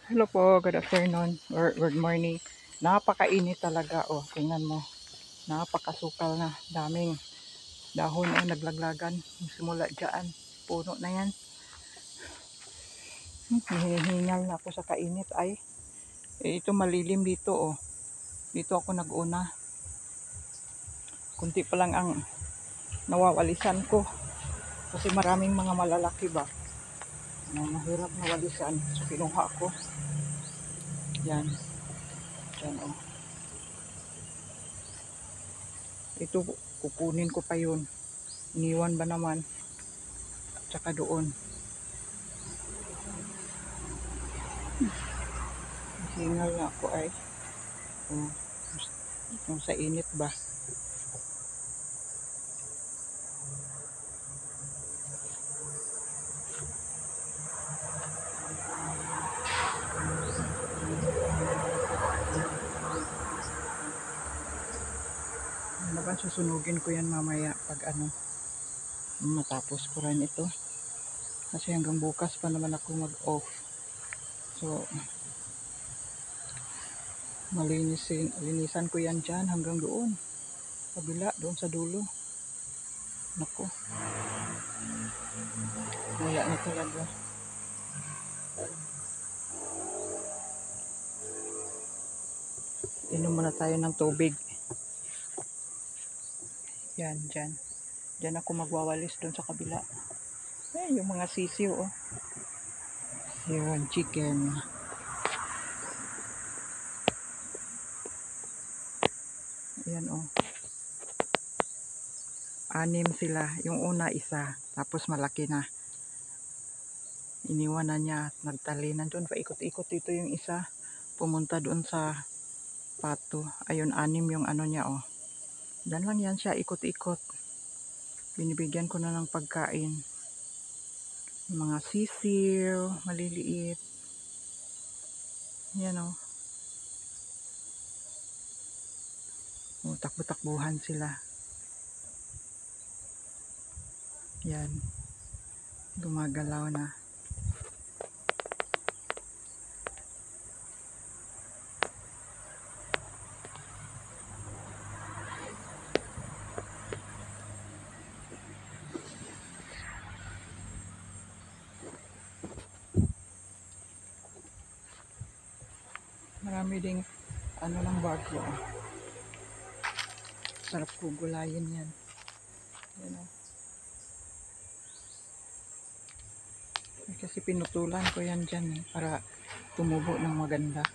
Hello po, good afternoon or good morning. Napakainit talaga, oh. Tingnan mo. Napakasukal na. Daming dahon, oh, naglaglagan. Simula dyan. Puno na yan. Hinihingal na ako sa kainit ay. Ito malilim dito, oh. Dito ako nag-una. Kunti pa lang ang nawawalisan ko. Kasi maraming mga malalaki ba. Mahirap nawalisan. So, kinuha ko. Yan. Yan, oh. Ito, kukunin ko pa yun. Iniwan ba naman? Tsaka doon. Hingal nga ako ay. Oh, yung sa init ba? Ano ba, susunugin ko yan mamaya pag ano, matapos ko rin ito. Kasi hanggang bukas pa naman ako mag-off. So, linisan ko yan dyan hanggang doon. Kabila, doon sa dulo. Naku. Wala na talaga. Inom muna tayo ng tubig. Yan, dyan. Dyan ako magwawalis doon sa kabila. Eh, yung mga sisiw, oh. Yun, chicken. Yan, oh. 6 sila. Yung una, isa. Tapos malaki na. Iniwan na niya. Nagtalinan doon. Paikot-ikot dito yung isa. Pumunta doon sa pato. Ayun, 6 yung ano niya, oh. Diyan lang yan siya, ikot-ikot. Binibigyan ko na ng pagkain. Mga sisiw, maliliit. Yan, oh. Oh, takbo-takbuhan sila. Yan. Gumagalaw na. Marami ding ano ng bago. Sarap gulayin yan. Yan, oh. Kasi pinutulan ko yan dyan, eh, para tumubo ng maganda.